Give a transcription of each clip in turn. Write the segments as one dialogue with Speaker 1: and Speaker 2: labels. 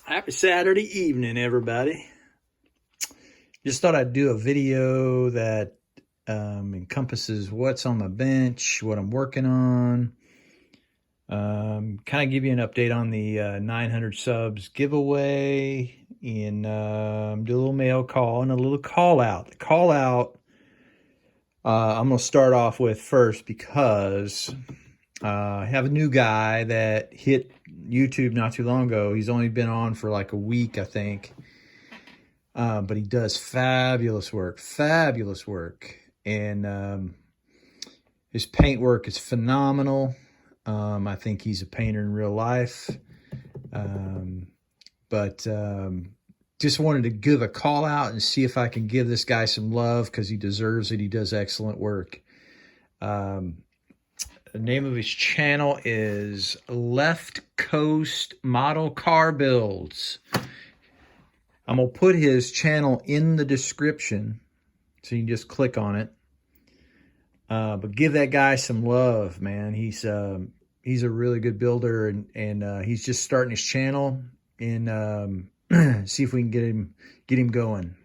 Speaker 1: Happy Saturday evening, everybody. Just thought I'd do a video that encompasses what's on my bench, what I'm working on. Kind of give you an update on the 900 subs giveaway and do a little mail call and a little call out. The call out I'm going to start off with first because I have a new guy that hit YouTube not too long ago. He's only been on for like a week, I think. But he does fabulous work. And his paint work is phenomenal. I think he's a painter in real life. But just wanted to give a call out and see if I can give this guy some love because he deserves it. He does excellent work. The name of his channel is Left Coast Model Car Builds. I'm going to put his channel in the description so you can just click on it. But give that guy some love, man. He's a really good builder, and he's just starting his channel, and see if we can get him going.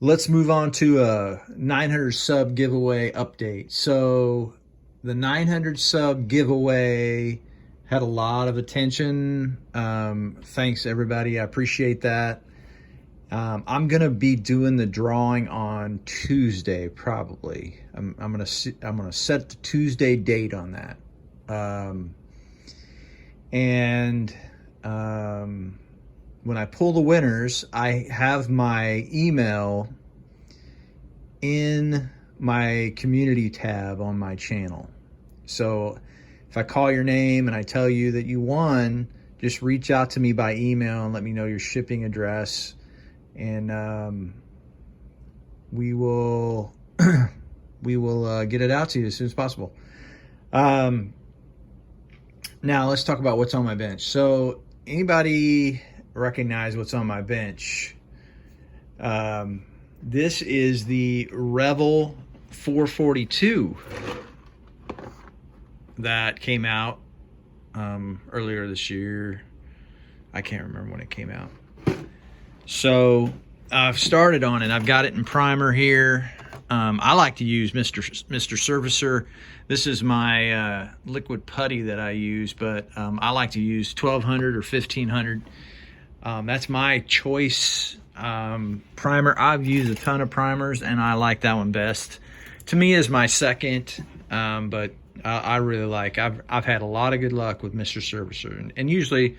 Speaker 1: Let's move on to a 900 sub giveaway update. So the 900 sub giveaway had a lot of attention. Thanks everybody, I appreciate that. I'm gonna be doing the drawing on Tuesday probably. I'm gonna set the Tuesday date on that. When I pull the winners, I have my email in my community tab on my channel. So if I call your name and I tell you that you won, just reach out to me by email and let me know your shipping address, and we will get it out to you as soon as possible. Now let's talk about what's on my bench. So anybody recognize what's on my bench? This is the Revel 442 that came out earlier this year. I can't remember when it came out. So I've started on it. I've got it in primer here. I like to use Mr. Surfacer. This is my liquid putty that I use, but I like to use 1200 or 1500. That's my choice primer. I've used a ton of primers, and I like that one best. To me, is my second, but I really like. I've had a lot of good luck with Mr. Surfacer, and usually,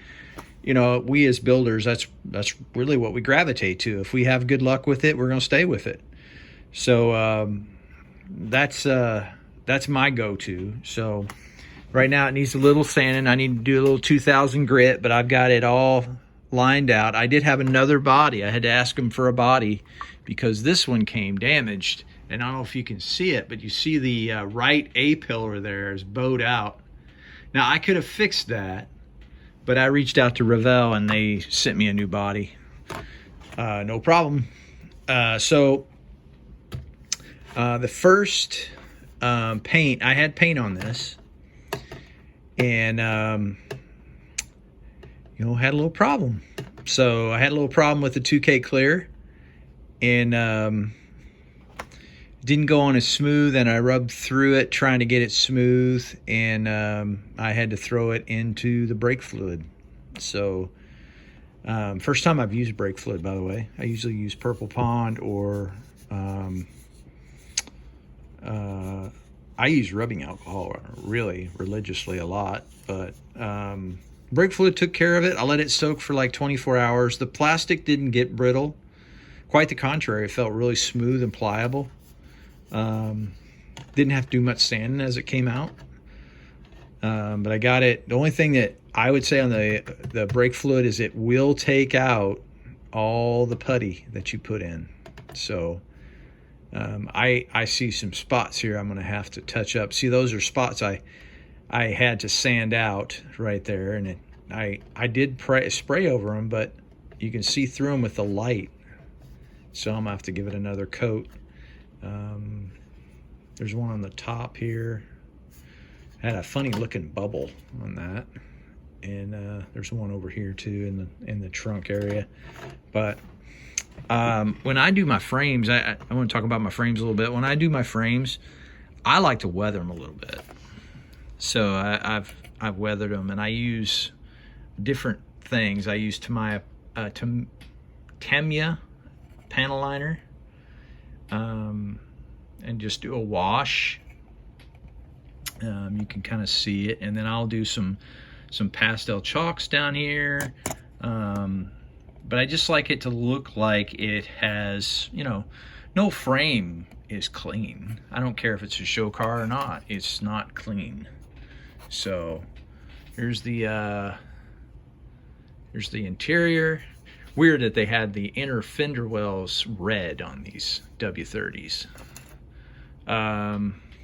Speaker 1: you know, we as builders, that's really what we gravitate to. If we have good luck with it, we're going to stay with it. So that's my go-to. So right now it needs a little sanding. I need to do a little 2000 grit, but I've got it all lined out. I did have another body. I had to ask him for a body because this one came damaged. And I don't know if you can see it, but you see the right A-pillar there is bowed out. Now I could have fixed that, but I reached out to Revel and they sent me a new body. No problem. So the first paint, I had paint on this, and you know, had a little problem. So I had a little problem with the 2K clear, and didn't go on as smooth, and I rubbed through it trying to get it smooth, and I had to throw it into the brake fluid. So first time I've used brake fluid, by the way. I usually use Purple Pond, or I use rubbing alcohol really religiously a lot, but brake fluid took care of it. I let it soak for like 24 hours. The plastic didn't get brittle. Quite the contrary, it felt really smooth and pliable. Didn't have to do much sanding as it came out. But I got it. The only thing that I would say on the brake fluid is it will take out all the putty that you put in. So I see some spots here I'm going to have to touch up. See, those are spots I had to sand out right there, and I did spray over them, but you can see through them with the light. So I'm going to have to give it another coat. There's one on the top here. Had a funny looking bubble on that. and there's one over here too in the trunk area. But when I do my frames, I want to talk about my frames a little bit. When I do my frames, I like to weather them a little bit. So I've weathered them, and I use different things. I use Tamiya panel liner, and just do a wash. You can kind of see it, and then I'll do some pastel chalks down here. But I just like it to look like it has, you know, no frame is clean. I don't care if it's a show car or not. It's not clean. So here's the interior. Weird that they had the inner fender wells red on these W30s.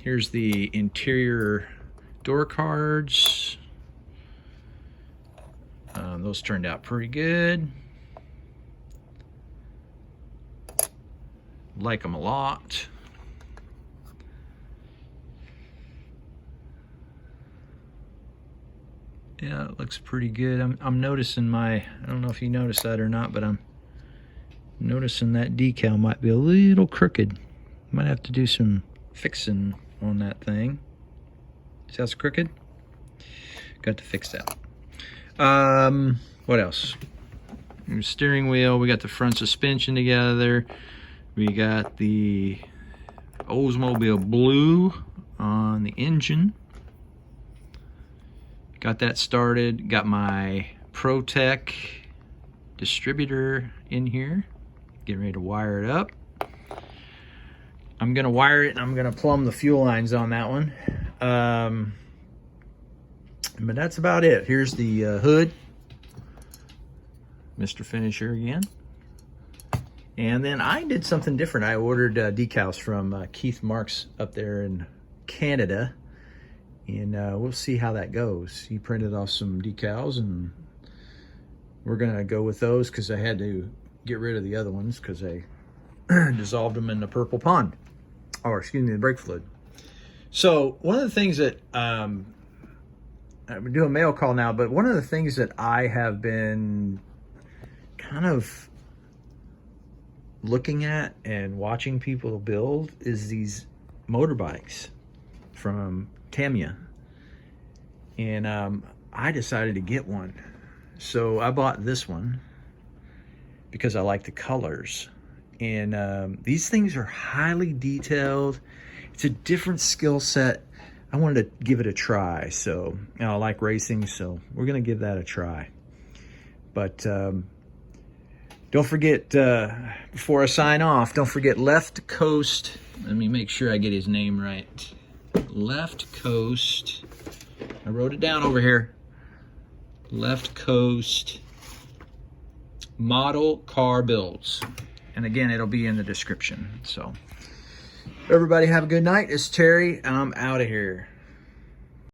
Speaker 1: Here's the interior door cards. Those turned out pretty good. Like them a lot. Yeah, it looks pretty good. I'm noticing I don't know if you noticed that or not, but I'm noticing that decal might be a little crooked. Might have to do some fixing on that thing. See how it's crooked? Got to fix that. What else? Steering wheel. We got the front suspension together. We got the Oldsmobile blue on the engine. Got that started. Got my ProTech distributor in here. Getting ready to wire it up. I'm gonna wire it and I'm gonna plumb the fuel lines on that one. But that's about it. Here's the hood. Mr. Finisher again. And then I did something different. I ordered decals from Keith Marks up there in Canada. And we'll see how that goes. He printed off some decals, and we're gonna go with those because I had to get rid of the other ones because I dissolved them in the purple pond, or excuse me, the brake fluid. So one of the things that I'm doing a mail call now, but one of the things that I have been kind of looking at and watching people build is these motorbikes from Tamiya, and I decided to get one. So I bought this one because I like the colors, and these things are highly detailed. It's a different skill set. I wanted to give it a try. So you know, I like racing, so we're gonna give that a try. But don't forget, before I sign off, don't forget Left Coast. Let me make sure I get his name right. Left Coast. I wrote it down over here. Left Coast Model Car Builds. And again, it'll be in the description. So everybody have a good night. It's Terry. I'm out of here.